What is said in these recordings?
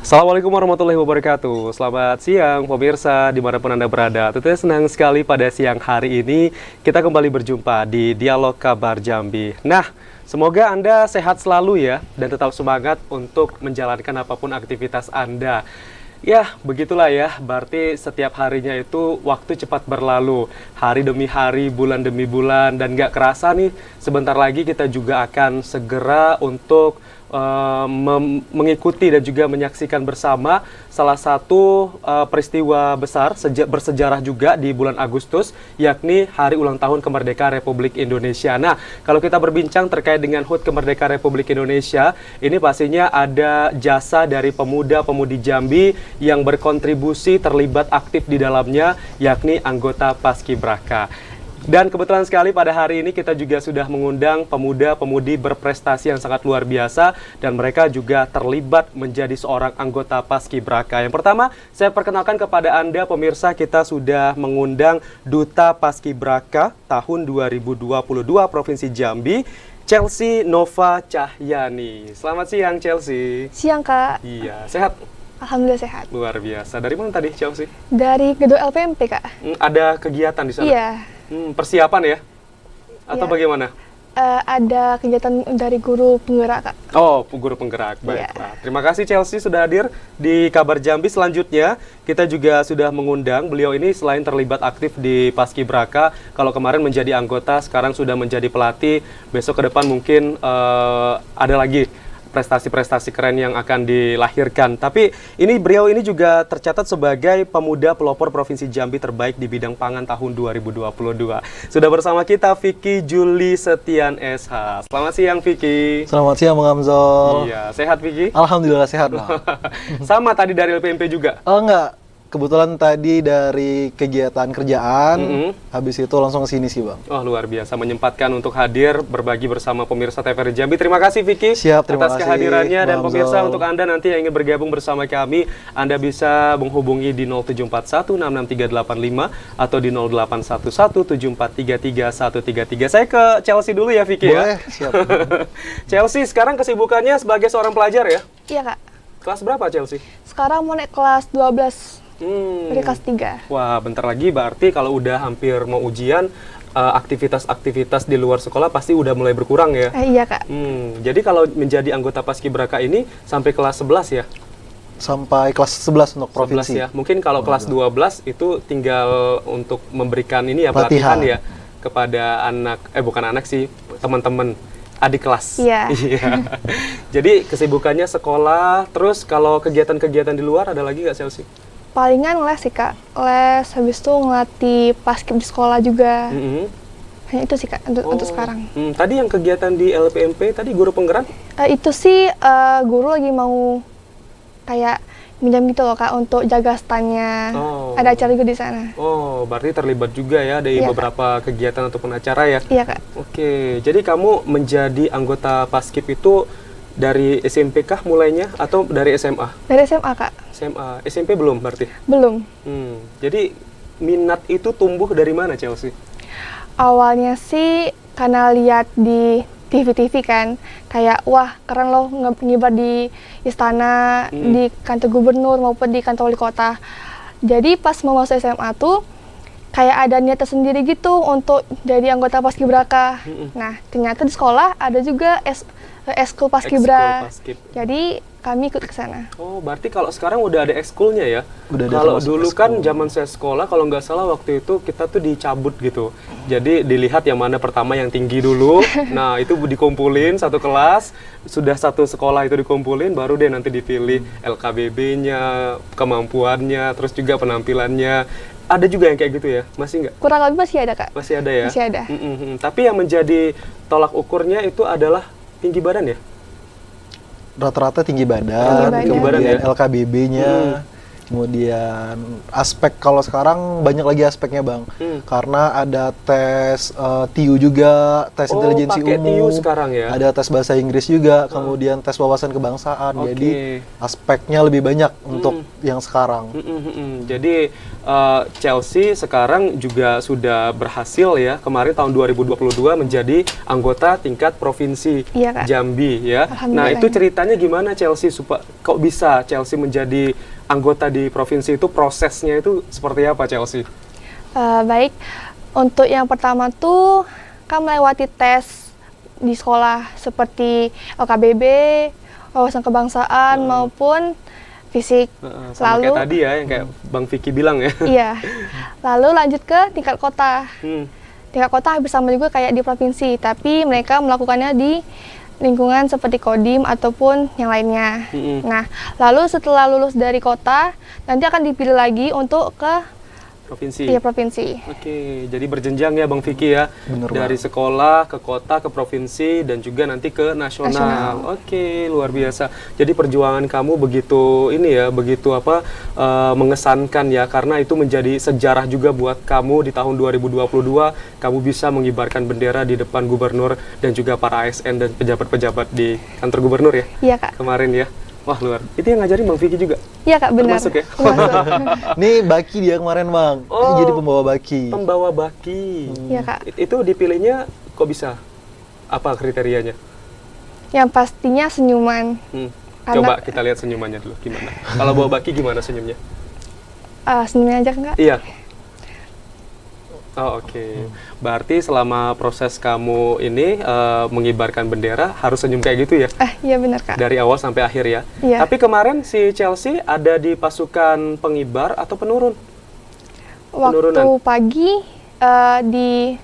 Assalamualaikum warahmatullahi wabarakatuh. Selamat siang pemirsa dimanapun Anda berada. Tentunya senang sekali pada siang hari ini kita kembali berjumpa di Dialog Kabar Jambi. Nah, semoga Anda sehat selalu ya dan tetap semangat untuk menjalankan apapun aktivitas Anda. Ya, begitulah ya, berarti setiap harinya itu waktu cepat berlalu. Hari demi hari, bulan demi bulan, dan gak kerasa nih, sebentar lagi kita juga akan segera untuk mengikuti dan juga menyaksikan bersama salah satu peristiwa besar bersejarah juga di bulan Agustus, yakni Hari Ulang Tahun Kemerdekaan Republik Indonesia. Nah, kalau kita berbincang terkait dengan HUT Kemerdekaan Republik Indonesia, ini pastinya ada jasa dari pemuda-pemudi Jambi yang berkontribusi terlibat aktif di dalamnya, yakni anggota Paskibraka. Dan kebetulan sekali pada hari ini kita juga sudah mengundang pemuda-pemudi berprestasi yang sangat luar biasa dan mereka juga terlibat menjadi seorang anggota Paskibraka. Yang pertama, saya perkenalkan kepada Anda pemirsa, kita sudah mengundang Duta Paskibraka tahun 2022 Provinsi Jambi, Chelsea Nova Cahyani. Selamat siang Chelsea. Siang Kak. Iya, sehat? Alhamdulillah sehat. Luar biasa. Dari mana tadi Chelsea? Dari gedung LPMP Kak. Ada kegiatan di sana? Iya. Persiapan ya? Atau Iya. bagaimana? Ada kegiatan dari guru penggerak Kak. Oh, guru penggerak. Baiklah. Terima kasih Chelsea sudah hadir di Kabar Jambi. Selanjutnya, kita juga sudah mengundang beliau ini selain terlibat aktif di Paskibraka, kalau kemarin menjadi anggota, sekarang sudah menjadi pelatih. Besok ke depan mungkin ada lagi prestasi-prestasi keren yang akan dilahirkan. Tapi ini beliau ini juga tercatat sebagai pemuda pelopor Provinsi Jambi terbaik di bidang pangan tahun 2022. Sudah bersama kita Vicky Juli Setian SH. Selamat siang Vicky. Selamat siang Bang Hamzol. Iya, sehat Vicky? Alhamdulillah sehat Bang. Sama tadi dari LPMP juga? Oh enggak, kebetulan tadi dari kegiatan kerjaan, habis itu langsung ke sini sih Bang. Oh luar biasa, menyempatkan untuk hadir berbagi bersama pemirsa TVRI Jambi. Terima kasih Vicky Siap, terima atas kasih, kehadirannya. Dan Bang pemirsa, Hamzol. untuk Anda nanti yang ingin bergabung bersama kami, Anda bisa menghubungi di 0741663385 atau di 0811743333. Saya ke Chelsea dulu ya Vicky. Boleh, ya. siap. Chelsea sekarang kesibukannya sebagai seorang pelajar ya? Iya Kak. Kelas berapa Chelsea? Sekarang mau naik kelas 12 dari kelas 3. Wah, bentar lagi berarti kalau udah hampir mau ujian, aktivitas-aktivitas di luar sekolah pasti udah mulai berkurang ya? Iya Kak. Jadi kalau menjadi anggota Paskibraka ini sampai kelas 11 ya? Sampai kelas 11 untuk 11 provinsi. ya. Mungkin kalau kelas 12 itu tinggal untuk memberikan ini ya, pelatihan ya kepada anak, bukan anak sih, teman-teman adik kelas. Iya. Iya. Jadi kesibukannya sekolah, terus kalau kegiatan-kegiatan di luar ada lagi nggak Chelsea? Palingan les sih Kak. Les, habis itu ngelatih paskib di sekolah juga. Hanya itu sih Kak untuk sekarang. Tadi yang kegiatan di LPMP, tadi guru penggerak? Itu sih guru lagi mau kayak minjam gitu loh Kak untuk jaga standnya. Ada acara juga di sana. Oh, berarti terlibat juga ya dari Iya, beberapa kegiatan ataupun acara ya? Iya Kak. Oke, jadi kamu menjadi anggota Paskib itu dari SMP kah mulainya atau dari SMA? Dari SMA Kak. SMA, SMP belum berarti? Belum. Jadi minat itu tumbuh dari mana Chelsea? Awalnya sih karena lihat di TV-TV kan, kayak wah keren loh ngibar di istana, di kantor gubernur maupun di kantor wali kota. Jadi pas mau masuk SMA tuh kayak ada niat tersendiri gitu untuk jadi anggota Paskibraka. Nah ternyata di sekolah ada juga eskul Paskibra. Paskib. Jadi kami ikut ke sana. Oh, berarti kalau sekarang udah ada ekskulnya ya? Udah ada Kalau termasuk dulu ekskul. kan zaman saya sekolah, kalau nggak salah waktu itu kita tuh dicabut gitu. Jadi dilihat yang mana pertama yang tinggi dulu. Nah, itu dikumpulin satu kelas, sudah satu sekolah itu dikumpulin, baru deh nanti dipilih LKBB-nya, kemampuannya, terus juga penampilannya. Ada juga yang kayak gitu ya? Masih nggak? Kurang lebih masih ada Kak. Masih ada ya? Masih ada. Tapi yang menjadi tolak ukurnya itu adalah tinggi badan ya? Rata-rata tinggi badan, Tinggi badan ya? kemudian LKBB-nya, kemudian aspek kalau sekarang banyak lagi aspeknya Bang. Karena ada tes TIU juga, tes intelijensi pakai umum. TIU sekarang ya? Ada tes bahasa Inggris juga, kemudian tes wawasan kebangsaan. Oke. Jadi aspeknya lebih banyak untuk yang sekarang. Jadi Chelsea sekarang juga sudah berhasil ya kemarin tahun 2022 menjadi anggota tingkat provinsi Iya, Kak. Jambi ya. Nah, Alhamdulillah. itu ceritanya gimana Chelsea kok bisa Chelsea menjadi anggota di provinsi itu, prosesnya itu seperti apa Chelsea? Baik, untuk yang pertama tuh kan melewati tes di sekolah seperti LKBB, wawasan kebangsaan maupun fisik. Sama kayak tadi ya yang kayak Bang Vicky bilang ya. Iya. Lalu lanjut ke tingkat kota. Hmm. Tingkat kota hampir sama juga kayak di provinsi, tapi mereka melakukannya di lingkungan seperti Kodim ataupun yang lainnya. Nah, lalu setelah lulus dari kota, nanti akan dipilih lagi untuk ke Provinsi. provinsi. Oke, jadi berjenjang ya Bang Vicky ya. Bener dari banget. sekolah ke kota ke provinsi dan juga nanti ke nasional. Oke, luar biasa. Jadi perjuangan kamu begitu begitu mengesankan ya, karena itu menjadi sejarah juga buat kamu di tahun 2022 kamu bisa mengibarkan bendera di depan gubernur dan juga para ASN dan pejabat-pejabat di kantor gubernur ya. Iya, Kak. Kemarin ya. Wah, luar. Itu yang ngajarin Bang Vicky juga. Iya, Kak, benar. Termasuk ya? Termasuk. Nih Baki dia kemarin Bang, Oh. jadi pembawa Baki. Pembawa baki. Iya, Kak. Itu dipilihnya kok bisa? Apa kriterianya? Yang pastinya senyuman. Karena- Coba kita lihat senyumannya dulu gimana. Kalau bawa baki gimana senyumnya? Senyuman aja enggak? Iya. Oh, oke. Berarti selama proses kamu ini mengibarkan bendera harus senyum kayak gitu ya? Iya benar, Kak. Dari awal sampai akhir ya? Iya. Tapi kemarin si Chelsea ada di pasukan pengibar atau penurun? Waktu penurunan. pagi di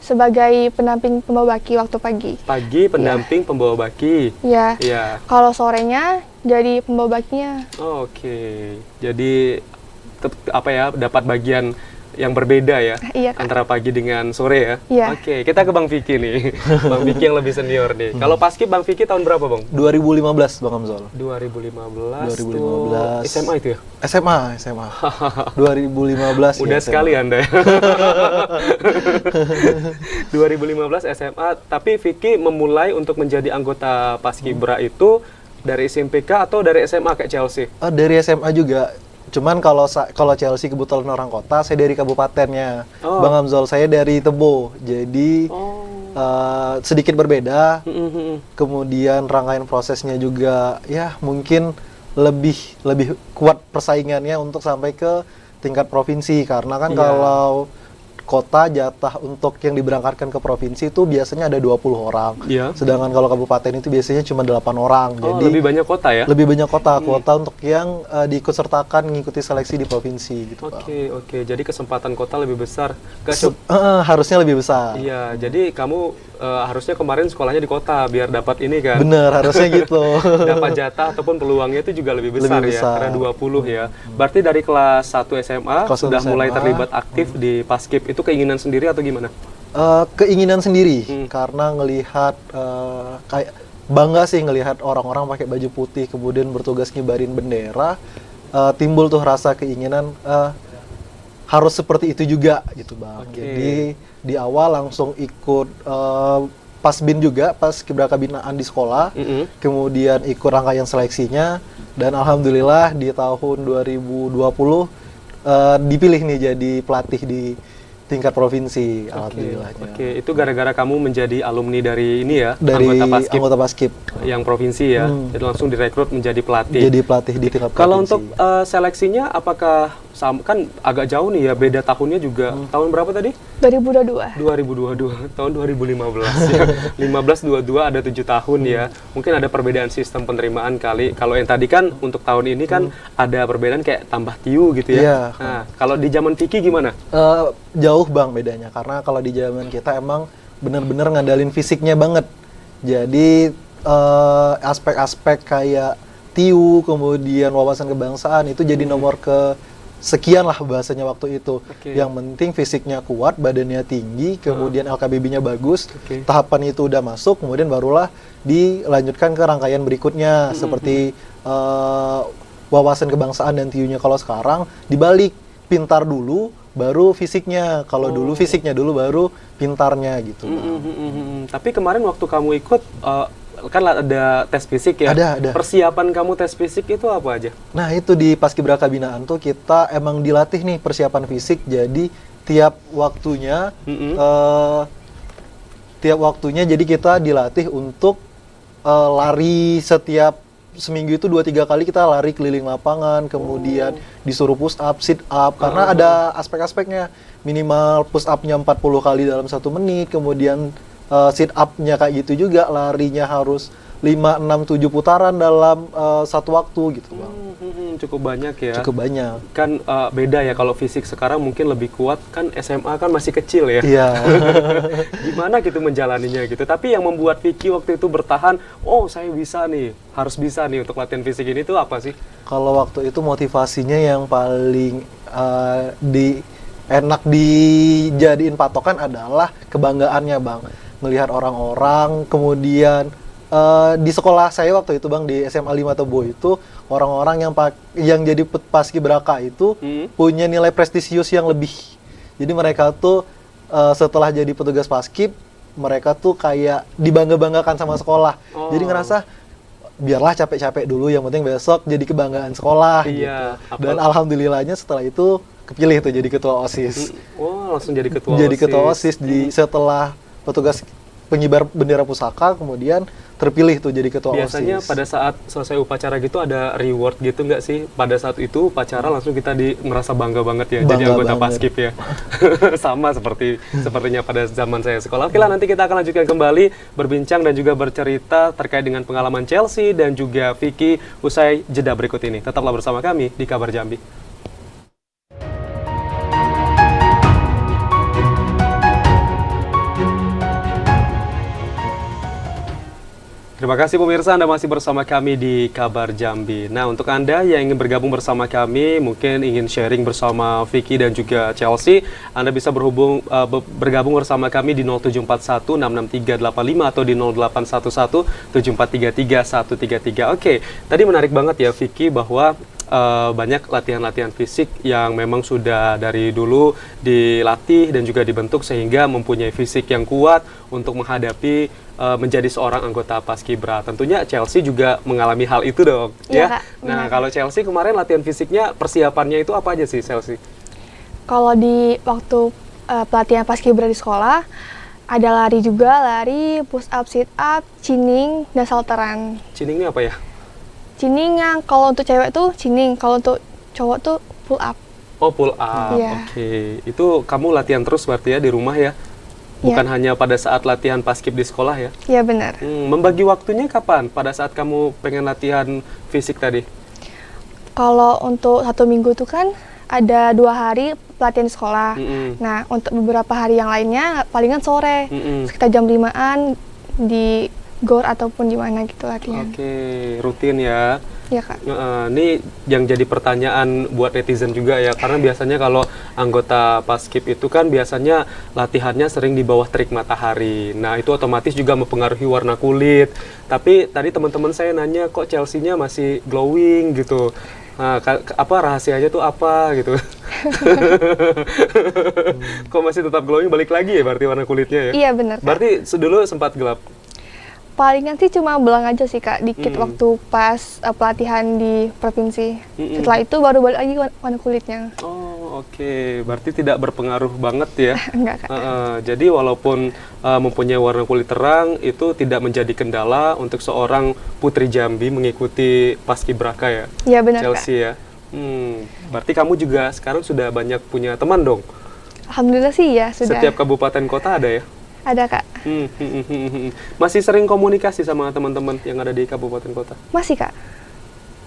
sebagai pendamping pembawa baki waktu pagi. Pagi pendamping pembawa baki. Ya. Iya. Kalau sorenya jadi pembawa bakinya. Oh, oke. Jadi dapat bagian yang berbeda ya, Iya, Kak. antara pagi dengan sore ya. Iya. Oke, kita ke Bang Vicky nih. Bang Vicky yang lebih senior nih. Kalau paskib Bang Vicky tahun berapa, Bang? 2015 Bang Hamzul. 2015. 2015. Tuh SMA itu ya? SMA. 2015 Mudah ya, sekali SMA. Anda ya. 2015 SMA, tapi Vicky memulai untuk menjadi anggota Paskibra itu dari SMPK atau dari SMA kayak Chelsea? Dari SMA juga. Cuman kalau Chelsea kebetulan orang kota, saya dari kabupatennya. Oh. Bang Hamzul, saya dari Tebo. Jadi sedikit berbeda. Kemudian rangkaian prosesnya juga ya mungkin lebih kuat persaingannya untuk sampai ke tingkat provinsi, karena kan Iya. kalau kota jatah untuk yang diberangkatkan ke provinsi itu biasanya ada 20 orang. Iya. Sedangkan kalau kabupaten itu biasanya cuma 8 orang. Oh, Jadi lebih banyak kota ya? lebih banyak kuota untuk yang diikutsertakan mengikuti seleksi di provinsi gitu, Pak. Oke. Jadi kesempatan kota lebih besar. Harusnya lebih besar. Iya, jadi kamu harusnya kemarin sekolahnya di kota biar dapat ini kan. Bener, harusnya gitu. Dapat jatah ataupun peluangnya itu juga lebih besar, Lebih ya, besar. karena 20 ya. Berarti dari kelas 1 SMA Kelas sudah 1 mulai SMA. terlibat aktif di Paskib. Itu keinginan sendiri atau gimana? Keinginan sendiri, karena ngelihat kayak bangga sih ngelihat orang-orang pakai baju putih kemudian bertugas ngibarin bendera, timbul tuh rasa keinginan harus seperti itu juga gitu, Bang. Oke. Jadi di awal langsung ikut Pasbin juga, pas Kibraka binaan di sekolah, kemudian ikut rangkaian seleksinya, dan alhamdulillah di tahun 2020 dipilih nih jadi pelatih di tingkat provinsi, alhamdulillahnya. Oke, itu gara-gara kamu menjadi alumni dari ini ya, Dari anggota Paskib Paskib. yang provinsi ya. Jadi langsung direkrut menjadi pelatih. Jadi pelatih di tingkat provinsi. Kalau untuk seleksinya apakah sama, kan agak jauh nih ya, beda tahunnya juga. Tahun berapa tadi? 2022. 2022, tahun 2015 ya. 15-22 ada 7 tahun ya. Mungkin ada perbedaan sistem penerimaan kali. Kalau yang tadi kan untuk tahun ini kan ada perbedaan kayak tambah tiu gitu ya. Iya. Nah, kalau di zaman Vicky gimana? Jauh Bang bedanya, karena kalau di zaman kita emang bener-bener ngandalin fisiknya banget. Jadi aspek-aspek kayak tiu, kemudian wawasan kebangsaan itu jadi nomor ke sekian lah bahasanya waktu itu. Oke. Yang penting fisiknya kuat, badannya tinggi, kemudian LKBB-nya bagus. Oke. Tahapan itu udah masuk, kemudian barulah dilanjutkan ke rangkaian berikutnya seperti wawasan kebangsaan dan tiu-nya. Kalau sekarang dibalik, pintar dulu baru fisiknya. Kalau dulu fisiknya dulu baru pintarnya gitu. Tapi kemarin waktu kamu ikut kan ada tes fisik ya. Ada. Persiapan kamu tes fisik itu apa aja? Nah, itu di Paskibraka Binaan tuh kita emang dilatih nih persiapan fisik. Jadi tiap waktunya jadi kita dilatih untuk lari setiap seminggu itu 2-3 kali kita lari keliling lapangan, kemudian disuruh push up, sit up, karena ada aspek-aspeknya. Minimal push up-nya 40 kali dalam 1 menit, kemudian sit up-nya kayak gitu juga, larinya harus 5, 6, 7 putaran dalam satu waktu gitu Bang. Cukup banyak ya. Cukup banyak. Kan beda ya kalau fisik sekarang mungkin lebih kuat, kan SMA kan masih kecil ya. Iya. Gimana gitu menjalaninya gitu. Tapi yang membuat Vicky waktu itu bertahan, oh saya bisa nih, harus bisa nih untuk latihan fisik ini tuh apa sih? Kalau waktu itu motivasinya yang paling enak dijadiin patokan adalah kebanggaannya Bang. Melihat orang-orang, kemudian di sekolah saya waktu itu Bang, di SMA 5 Tebo itu, orang-orang yang jadi paskibraka itu punya nilai prestisius yang lebih. Jadi mereka tuh setelah jadi petugas paskib, mereka tuh kayak dibangga-banggakan sama sekolah. Jadi ngerasa biarlah capek-capek dulu, yang penting besok jadi kebanggaan sekolah gitu. Dan alhamdulillahnya setelah itu kepilih tuh jadi ketua OSIS. Langsung jadi ketua jadi OSIS. Ketua OSIS setelah petugas pengibar bendera pusaka, kemudian terpilih tuh jadi ketua Biasanya OSIS. pada saat selesai upacara gitu ada reward gitu nggak sih? Pada saat itu upacara langsung kita ngerasa bangga banget ya jadi anggota paskib ya. Sama sepertinya pada zaman saya sekolah. Oke lah, nanti kita akan lanjutkan kembali berbincang dan juga bercerita terkait dengan pengalaman Chelsea dan juga Vicky usai jeda berikut ini. Tetaplah bersama kami di Kabar Jambi. Terima kasih pemirsa, Anda masih bersama kami di Kabar Jambi. Nah, untuk Anda yang ingin bergabung bersama kami, mungkin ingin sharing bersama Vicky dan juga Chelsea, Anda bisa bergabung bersama kami di 0741 66385 atau di 0811 7433 133. Oke, tadi menarik banget ya Vicky bahwa banyak latihan-latihan fisik yang memang sudah dari dulu dilatih dan juga dibentuk sehingga mempunyai fisik yang kuat untuk menghadapi menjadi seorang anggota Paskibra. Tentunya Chelsea juga mengalami hal itu dong, ya. Kak, Nah, kalau Chelsea kemarin latihan fisiknya, persiapannya itu apa aja sih, Chelsea? Kalau di waktu pelatihan Paskibra di sekolah, ada lari juga, lari, push up, sit up, chinning, dan salteran. Chinning ini apa ya? Chinning yang kalau untuk cewek tuh chinning, kalau untuk cowok tuh pull up. Oh, pull up. Iya. Oke. Itu kamu latihan terus berarti ya di rumah ya? Bukan hanya pada saat latihan paskib di sekolah ya? Iya benar. Membagi waktunya kapan? Pada saat kamu pengen latihan fisik tadi? Kalau untuk 1 minggu tuh kan ada 2 hari pelatihan di sekolah. Nah, untuk beberapa hari yang lainnya palingan sore, sekitar jam 5-an di GOR ataupun di mana gitu latihan. Oke, rutin ya. Iya Kak. Ini yang jadi pertanyaan buat netizen juga ya, karena biasanya kalau anggota paskib itu kan biasanya latihannya sering di bawah terik matahari. Nah, itu otomatis juga mempengaruhi warna kulit. Tapi tadi teman-teman saya nanya kok Chelsea-nya masih glowing gitu. Nah, apa rahasianya tuh apa gitu? Kok masih tetap glowing, balik lagi ya berarti warna kulitnya ya? Iya benar Kak. Berarti dulu sempat gelap? Palingan sih cuma belang aja sih Kak, dikit waktu pas pelatihan di provinsi. Setelah itu baru balik lagi warna kulitnya. Oh, oke. Berarti tidak berpengaruh banget ya? Enggak Kak. Jadi walaupun mempunyai warna kulit terang, itu tidak menjadi kendala untuk seorang putri Jambi mengikuti Paskibraka ya? Iya benar Chelsea Kak. ya? Berarti kamu juga sekarang sudah banyak punya teman dong? Alhamdulillah sih ya sudah. Setiap kabupaten kota ada ya? Ada Kak. Masih sering komunikasi sama teman-teman yang ada di kabupaten kota? Masih Kak.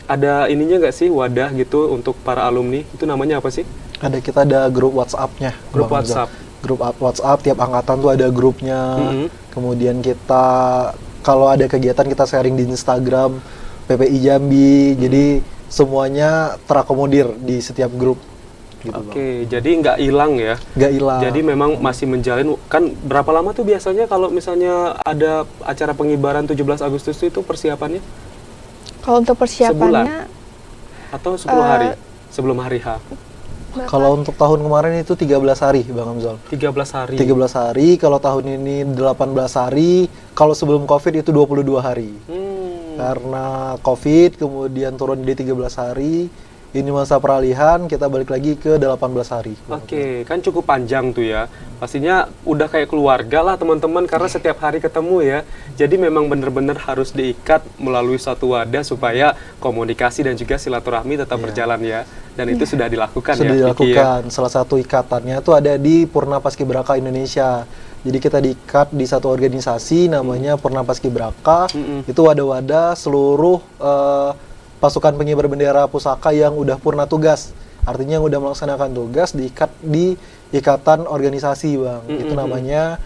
Ada ininya nggak sih wadah gitu untuk para alumni? Itu namanya apa sih? Kita ada grup WhatsApp-nya. Grup WhatsApp. Grup WhatsApp, tiap angkatan tuh ada grupnya. Kemudian kita kalau ada kegiatan kita sharing di Instagram PPI Jambi. Jadi semuanya terakomodir di setiap grup. Gitu, Oke, jadi nggak hilang ya? Nggak hilang. Jadi memang masih menjalin. Kan berapa lama tuh biasanya kalau misalnya ada acara pengibaran 17 Agustus itu persiapannya? Kalau untuk persiapannya Atau 10 hari sebelum hari H? Berapa Kalau hari? untuk tahun kemarin itu 13 hari, Bang Amzal. 13 hari. 13 hari, kalau tahun ini 18 hari, kalau sebelum Covid itu 22 hari. Karena Covid kemudian turun di 13 hari, ini masa peralihan, kita balik lagi ke 18 hari. Oke, kan cukup panjang tuh ya. Pastinya udah kayak keluarga lah teman-teman karena setiap hari ketemu ya. Jadi memang benar-benar harus diikat melalui satu wadah supaya komunikasi dan juga silaturahmi tetap berjalan ya. Dan itu sudah dilakukan Sudah ya, Vicky ya. dilakukan. Salah satu ikatannya itu ada di Purna Paskibraka Indonesia. Jadi kita diikat di satu organisasi namanya Purna Paskibraka. Itu wadah-wadah seluruh pasukan pengibar bendera pusaka yang udah purna tugas. Artinya yang udah melaksanakan tugas diikat di ikatan organisasi, Bang. Itu namanya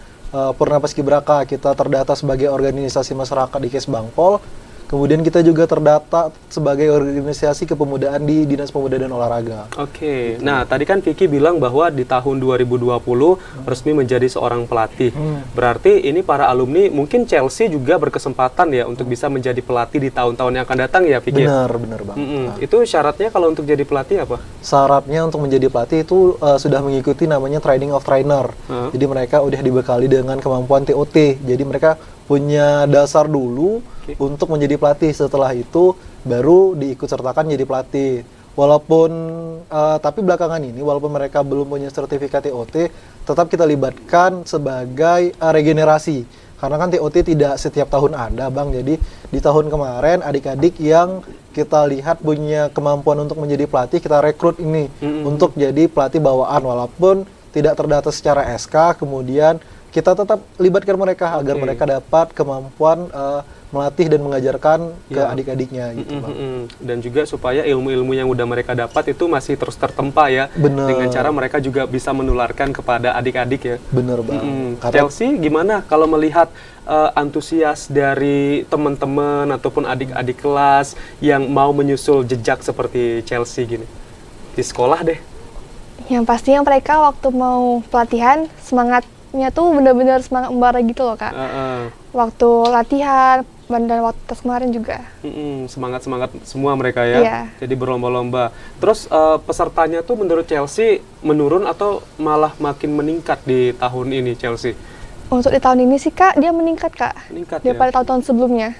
Purna Paskibraka. Kita terdata sebagai organisasi masyarakat di Kesbangpol. Kemudian kita juga terdata sebagai organisasi kepemudaan di Dinas Pemuda dan Olahraga. Oke, nah tadi kan Vicky bilang bahwa di tahun 2020 resmi menjadi seorang pelatih. Berarti ini para alumni mungkin Chelsea juga berkesempatan ya untuk bisa menjadi pelatih di tahun-tahun yang akan datang ya, Vicky? Benar, benar, Bang. Nah, Itu syaratnya kalau untuk jadi pelatih apa? syaratnya untuk menjadi pelatih itu sudah mengikuti namanya training of trainer. Jadi mereka udah dibekali dengan kemampuan TOT. Jadi mereka punya dasar dulu untuk menjadi pelatih. Setelah itu baru diikut sertakan jadi pelatih. Walaupun tapi belakangan ini walaupun mereka belum punya sertifikat TOT, tetap kita libatkan sebagai regenerasi. Karena kan TOT tidak setiap tahun ada, Bang. Jadi di tahun kemarin adik-adik yang kita lihat punya kemampuan untuk menjadi pelatih, kita rekrut ini untuk jadi pelatih bawaan walaupun tidak terdata secara SK. Kemudian kita tetap libatkan mereka agar mereka dapat kemampuan melatih dan mengajarkan ke adik-adiknya gitu, Bang. Dan juga supaya ilmu-ilmu yang udah mereka dapat itu masih terus tertempa ya. Bener. Dengan cara mereka juga bisa menularkan kepada adik-adik ya. Bener, Bang. Karena Chelsea gimana kalau melihat antusias dari teman-teman ataupun adik-adik kelas yang mau menyusul jejak seperti Chelsea gini di sekolah deh? Yang pastinya mereka waktu mau pelatihan semangatnya tuh benar-benar semangat membara gitu loh, Kak. Waktu latihan dan waktu tes kemarin juga. Semangat-semangat semua mereka ya. Iya. Jadi berlomba-lomba. Terus pesertanya tuh menurut Chelsea menurun atau malah makin meningkat di tahun ini Chelsea? Untuk di tahun ini sih, Kak, dia meningkat, Kak. Meningkat ya? Daripada tahun-tahun sebelumnya.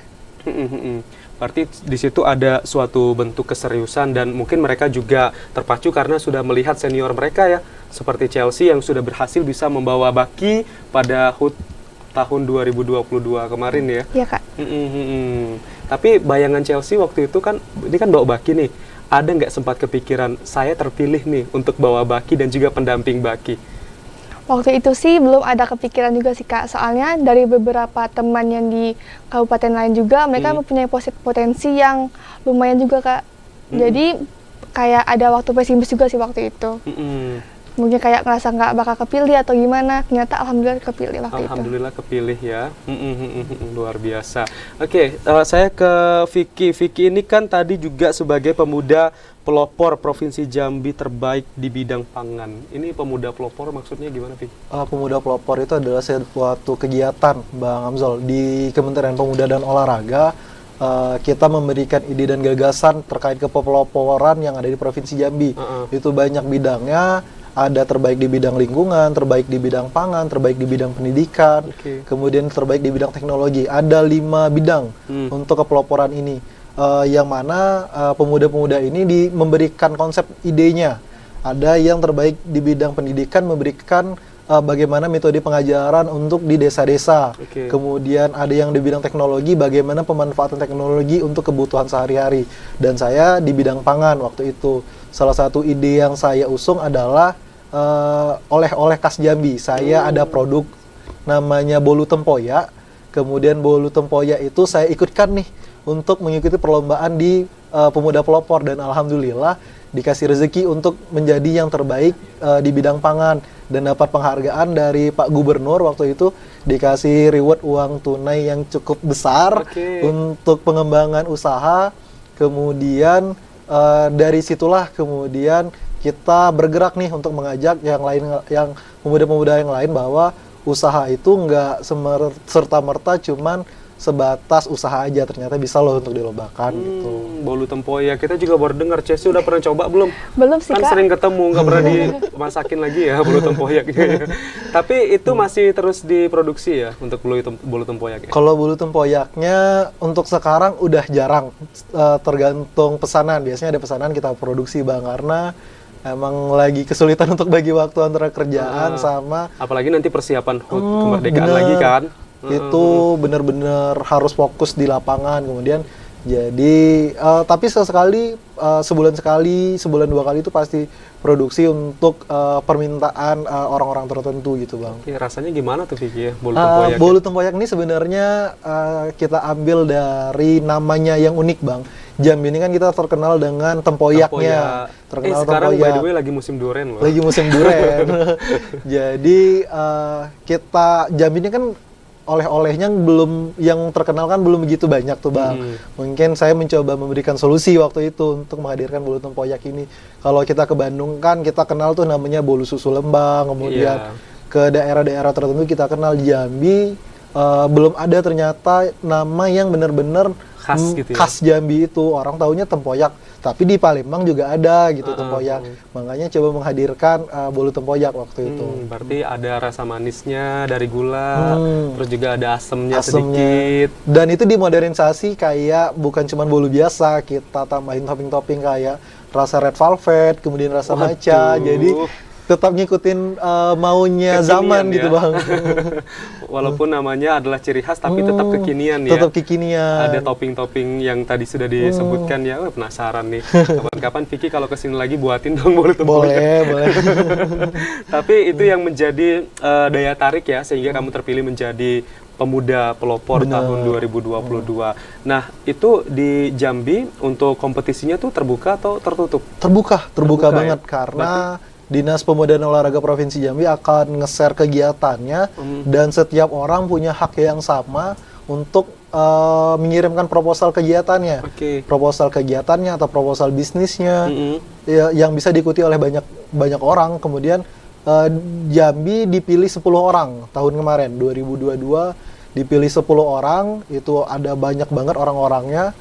Berarti di situ ada suatu bentuk keseriusan dan mungkin mereka juga terpacu karena sudah melihat senior mereka ya, seperti Chelsea yang sudah berhasil bisa membawa Baki pada HUT tahun 2022 kemarin ya. Iya, Kak. Tapi bayangan Chelsea waktu itu kan, ini kan bawa Baki nih, ada nggak sempat kepikiran saya terpilih nih untuk bawa Baki dan juga pendamping Baki? Waktu itu sih belum ada kepikiran juga sih, Kak. Soalnya dari beberapa teman yang di kabupaten lain juga, mereka mempunyai potensi yang lumayan juga, Kak. Jadi kayak ada waktu pesimis juga sih waktu itu. Mungkin kayak ngerasa nggak bakal kepilih atau gimana, ternyata alhamdulillah kepilih waktu Alhamdulillah kepilih ya. Luar biasa. Oke, saya ke Vicky. Vicky ini kan tadi juga sebagai pemuda pelopor Provinsi Jambi terbaik di bidang pangan. Ini pemuda pelopor maksudnya gimana, Vicky? Pemuda pelopor itu adalah suatu kegiatan, Bang Amzal, di Kementerian Pemuda dan Olahraga. Kita memberikan ide dan gagasan terkait kepeloporan yang ada di Provinsi Jambi. Itu banyak bidangnya. Ada terbaik di bidang lingkungan, terbaik di bidang pangan, terbaik di bidang pendidikan, kemudian terbaik di bidang teknologi. Ada 5 bidang untuk kepeloporan ini, yang mana pemuda-pemuda ini memberikan konsep idenya. Ada yang terbaik di bidang pendidikan, memberikan bagaimana metode pengajaran untuk di desa-desa. Kemudian ada yang di bidang teknologi, bagaimana pemanfaatan teknologi untuk kebutuhan sehari-hari. Dan saya di bidang pangan waktu itu. Salah satu ide yang saya usung adalah oleh-oleh khas Jambi. Saya ada produk namanya bolu tempoyak. Kemudian bolu tempoyak itu saya ikutkan nih untuk mengikuti perlombaan di pemuda pelopor, dan alhamdulillah dikasih rezeki untuk menjadi yang terbaik di bidang pangan dan dapat penghargaan dari Pak Gubernur waktu itu, dikasih reward uang tunai yang cukup besar untuk pengembangan usaha. Kemudian dari situlah kemudian kita bergerak nih untuk mengajak yang lain, yang pemuda-pemuda yang lain, bahwa usaha itu nggak serta-merta cuman sebatas usaha aja, ternyata bisa loh untuk dilombakan gitu. Bolu tempoyak kita juga baru dengar. Chelsea udah pernah coba belum? Belum sih, Kan Kak. sering ketemu, nggak pernah dimasakin lagi ya bolu tempoyaknya. Tapi itu masih terus diproduksi ya untuk bolu tempoyak ya? Kalau bolu tempoyaknya untuk sekarang udah jarang, tergantung pesanan. Biasanya ada pesanan kita produksi Bang, karena emang lagi kesulitan untuk bagi waktu antara kerjaan sama Apalagi nanti persiapan HUT kemerdekaan bener. lagi kan? Itu bener-bener harus fokus di lapangan. Kemudian jadi tapi sesekali, sebulan sekali, sebulan 2 kali itu pasti produksi untuk permintaan orang-orang tertentu gitu Bang. Oke, rasanya gimana tuh Vicky ya bolu tempoyak? Bolu tempoyak ini sebenarnya kita ambil dari namanya yang unik Bang. Jambi ini kan kita terkenal dengan tempoyaknya. Terkenal sekarang by tempoyak. the way lagi musim durian loh. Lagi musim durian. Jadi kita Jambi ini kan oleh-olehnya belum, yang terkenal kan belum begitu banyak tuh Bang. Mungkin saya mencoba memberikan solusi waktu itu untuk menghadirkan bolu tempoyak ini. Kalau kita ke Bandung kan kita kenal tuh namanya bolu susu Lembang, kemudian ke daerah-daerah tertentu kita kenal. Di Jambi belum ada ternyata nama yang benar-benar Khas gitu ya? khas Jambi itu. Orang taunya tempoyak, tapi di Palembang juga ada gitu tempoyak. Makanya coba menghadirkan bolu tempoyak waktu itu. Berarti ada rasa manisnya dari gula, terus juga ada asemnya Asemnya. sedikit. Dan itu dimodernisasi kayak bukan cuma bolu biasa, kita tambahin topping-topping kayak rasa red velvet, kemudian rasa matcha. Jadi tetap ngikutin maunya Kekinian zaman ya. gitu Bang. Walaupun namanya adalah ciri khas, tapi tetap kekinian ya. Tetap kekinian. Ada topping-topping yang tadi sudah disebutkan ya. Wah, penasaran nih. Kapan-kapan Vicky kalau kesini lagi buatin dong bolu tempoyak. Boleh. Tapi itu yang menjadi daya tarik ya, sehingga kamu terpilih menjadi pemuda pelopor tahun 2022. Nah, itu di Jambi untuk kompetisinya tuh terbuka atau tertutup? Terbuka banget ya? karena Dinas Pemuda dan Olahraga Provinsi Jambi akan nge-share kegiatannya dan setiap orang punya hak yang sama untuk mengirimkan proposal kegiatannya. Proposal kegiatannya atau proposal bisnisnya yang bisa diikuti oleh banyak orang. Kemudian Jambi dipilih 10 orang tahun kemarin 2022, dipilih 10 orang, itu ada banyak banget orang-orangnya.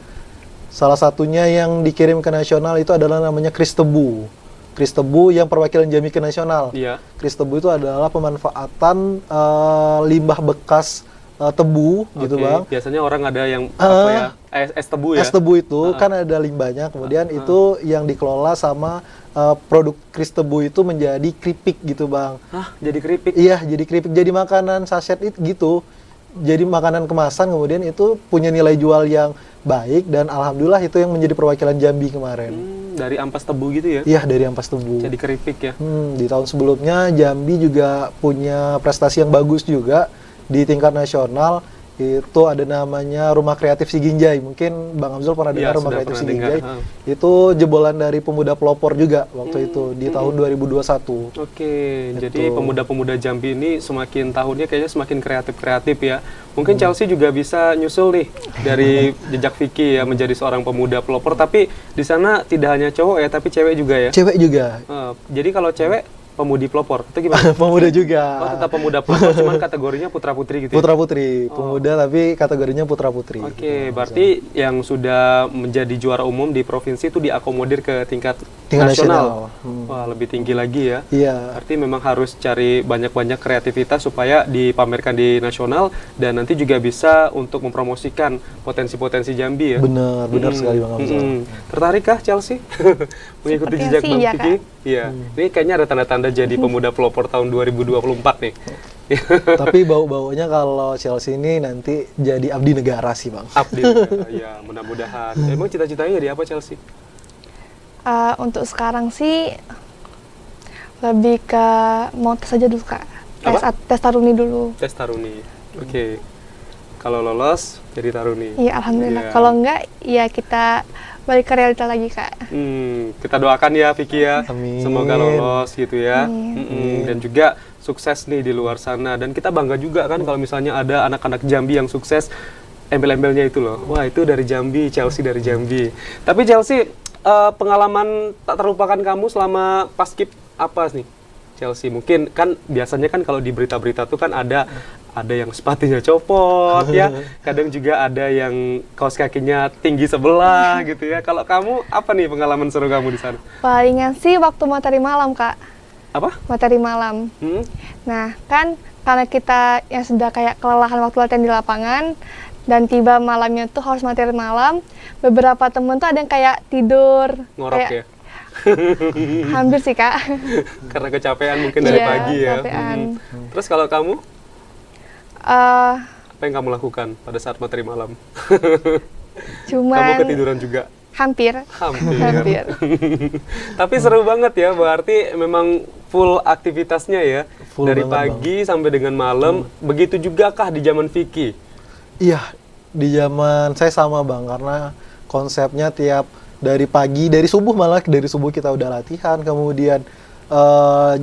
Salah satunya yang dikirim ke nasional itu adalah namanya Kris Tebu. Kris Tebu yang perwakilan Jambi ke nasional. Kris Tebu itu adalah pemanfaatan limbah bekas tebu gitu Bang. Biasanya orang ada yang apa ya, es tebu ya? Es tebu itu kan ada limbahnya, kemudian itu yang dikelola sama produk Kris Tebu itu menjadi keripik gitu Bang. Hah, jadi keripik? Iya, jadi keripik, jadi makanan saset itu gitu. Jadi makanan kemasan, kemudian itu punya nilai jual yang baik dan alhamdulillah itu yang menjadi perwakilan Jambi kemarin. Dari ampas tebu gitu ya? Iya, dari ampas tebu. Jadi keripik ya? Di tahun sebelumnya Jambi juga punya prestasi yang bagus juga di tingkat nasional. Itu ada namanya Rumah Kreatif Siginjai. Mungkin Bang Amzul pernah dengar Rumah Kreatif Siginjai. Itu jebolan dari pemuda pelopor juga waktu itu di tahun 2021. Jadi pemuda-pemuda Jambi ini semakin tahunnya kayaknya semakin kreatif ya. Mungkin Chelsea juga bisa nyusul nih dari jejak Vicky ya menjadi seorang pemuda pelopor. Tapi di sana tidak hanya cowok ya, tapi cewek juga ya. Cewek juga. Jadi kalau cewek pemudi pelopor itu gimana? Pemuda juga. Oh, tetap pemuda pelopor, cuman kategorinya putra-putri gitu ya? Putra-putri, pemuda tapi kategorinya putra-putri. Berarti yang sudah menjadi juara umum di provinsi itu diakomodir ke tingkat nasional. Wah, lebih tinggi lagi ya. Iya. Arti memang harus cari banyak-banyak kreativitas supaya dipamerkan di nasional dan nanti juga bisa untuk mempromosikan potensi-potensi Jambi ya. Benar sekali Bang Amzul. Tertarik kah Chelsea mengikuti jejak Bang Vicky? Iya. Ini kayaknya ada tanda-tanda jadi pemuda pelopor tahun 2024 nih. Tapi bau-baunya kalau Chelsea ini nanti jadi abdi negara sih Bang. Abdi negara, ya mudah-mudahan. Emang cita-citanya jadi apa Chelsea? Untuk sekarang sih lebih ke mau tes aja dulu Kak. Tes Taruni dulu. Tes Taruni. Kalau lolos jadi Taruni. Iya, alhamdulillah. Kalau enggak ya kita balik ke realita lagi Kak. Kita doakan ya Vicky ya. Amin. Semoga lolos gitu ya. Dan juga sukses nih di luar sana. Dan kita bangga juga kan kalau misalnya ada anak-anak Jambi yang sukses, embel-embelnya itu loh. Wah, itu dari Jambi, Chelsea dari Jambi. Tapi Chelsea, pengalaman tak terlupakan kamu selama paskib apa nih Chelsea? Mungkin kan biasanya kan kalau di berita-berita tuh kan ada ada yang sepatunya copot ya, kadang juga ada yang kaos kakinya tinggi sebelah gitu ya. Kalau kamu apa nih pengalaman seru kamu di sana? Palingan sih waktu materi malam, Kak. Apa? Materi malam. Nah, kan karena kita yang sudah kayak kelelahan waktu latihan di lapangan dan tiba malamnya tuh harus materi malam, beberapa temen tuh ada yang kayak tidur. Ngorok kayak, ya? Hampir sih, Kak. Karena kecapean mungkin dari Iya, pagi ya. kecapean. Terus kalau kamu, Eh, apa yang kamu lakukan pada saat materi malam? cuman Kamu ketiduran juga? hampir. Hampir. Tapi seru banget ya, berarti memang full aktivitasnya ya. Full Dari banget, pagi sampai dengan malam. Begitu juga kah di zaman Vicky? Iya, di zaman saya sama Bang, karena konsepnya tiap dari pagi, dari subuh malah, dari subuh kita udah latihan, kemudian